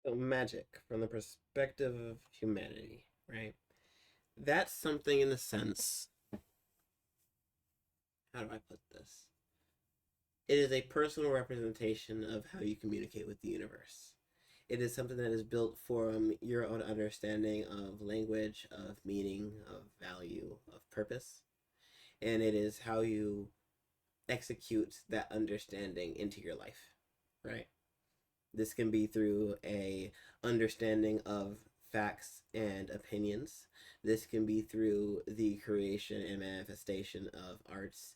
So magic from the perspective of humanity, right? That's something in the sense, how do I put this? It is a personal representation of how you communicate with the universe. It is something that is built from your own understanding of language, of meaning, of value, of purpose. And it is how you execute that understanding into your life, right? This can be through a understanding of facts and opinions. This can be through the creation and manifestation of arts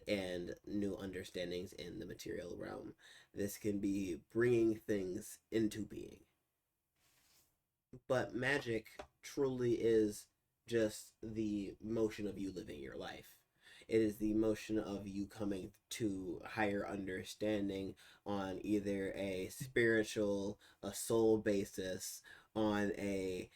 and new understandings in the material realm. This can be bringing things into being. But magic truly is just the motion of you living your life. It is the motion of you coming to higher understanding on either a spiritual, a soul basis, on a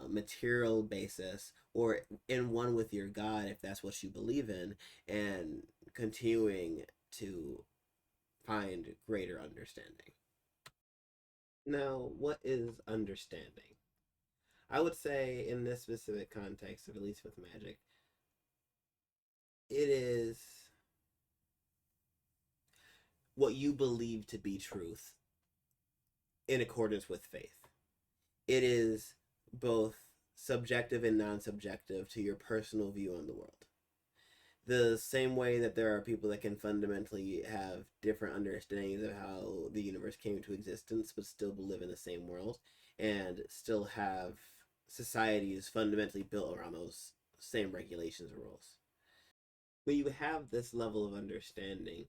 material basis, or in one with your God, if that's what you believe in, and continuing to find greater understanding. Now, what is understanding? I would say in this specific context, at least with magic, it is what you believe to be truth in accordance with faith. It is both subjective and non subjective to your personal view on the world. The same way that there are people that can fundamentally have different understandings of how the universe came into existence, but still live in the same world and still have societies fundamentally built around those same regulations and rules. When you have this level of understanding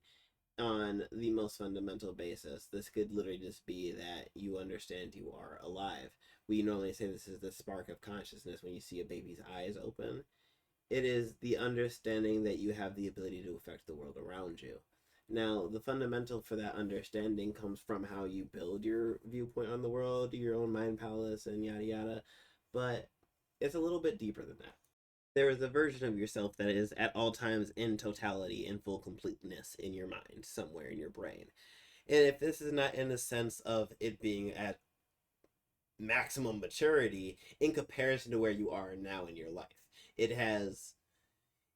on the most fundamental basis, this could literally just be that you understand you are alive. We normally say this is the spark of consciousness when you see a baby's eyes open. It is the understanding that you have the ability to affect the world around you. Now, the fundamental for that understanding comes from how you build your viewpoint on the world, your own mind palace, and yada yada, but it's a little bit deeper than that. There is a version of yourself that is at all times in totality, in full completeness in your mind, somewhere in your brain. And if this is not in the sense of it being at maximum maturity in comparison to where you are now in your life, it has,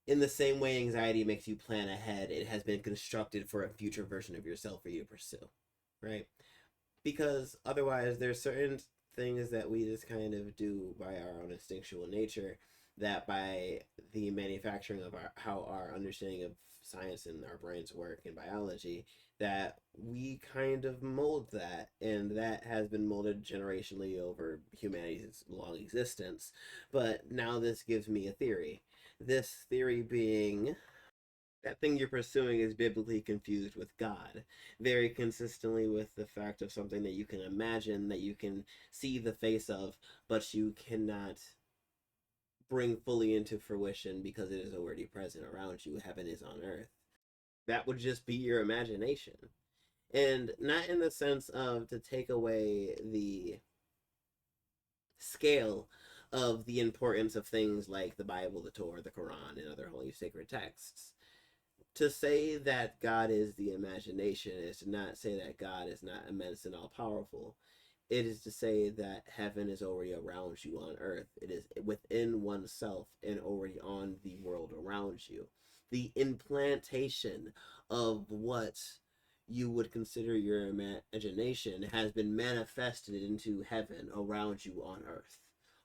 in the same way anxiety makes you plan ahead, it has been constructed for a future version of yourself for you to pursue, right? Because otherwise there's certain things that we just kind of do by our own instinctual nature, that by the manufacturing of how our understanding of science and our brains work in biology, that we kind of mold that, and that has been molded generationally over humanity's long existence. But now this gives me a theory, this theory being that thing you're pursuing is biblically confused with God, very consistently with the fact of something that you can imagine, that you can see the face of, but you cannot bring fully into fruition because it is already present around you. Heaven is on earth. That would just be your imagination. And not in the sense of to take away the scale of the importance of things like the Bible, the Torah, the Quran, and other holy sacred texts. To say that God is the imagination is to not say that God is not immense and all powerful. It is to say that heaven is already around you on earth. It is within oneself and already on the world around you. The implantation of what you would consider your imagination has been manifested into heaven around you on earth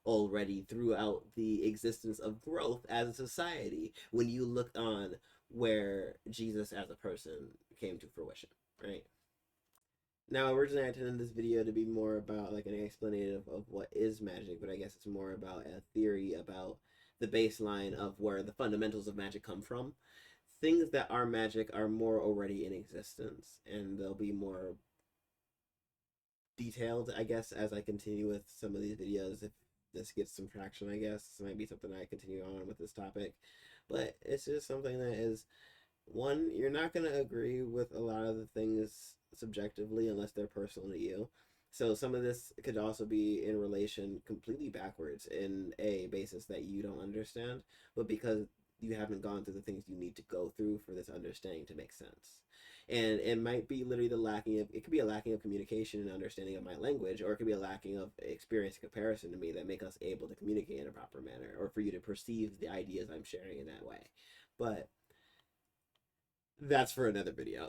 already throughout the existence of growth as a society when you look on where Jesus as a person came to fruition, right? Now, originally I intended this video to be more about like an explanation of what is magic, but I guess it's more about a theory about the baseline of where the fundamentals of magic come from. Things that are magic are more already in existence, and they'll be more detailed, I guess, as I continue with some of these videos. If this gets some traction, I guess this might be something I continue on with this topic. But it's just something that is, one, you're not going to agree with a lot of the things subjectively unless they're personal to you. So some of this could also be in relation completely backwards in a basis that you don't understand, but because you haven't gone through the things you need to go through for this understanding to make sense. And it might be literally it could be a lacking of communication and understanding of my language, or it could be a lacking of experience and comparison to me that make us able to communicate in a proper manner, or for you to perceive the ideas I'm sharing in that way. But that's for another video.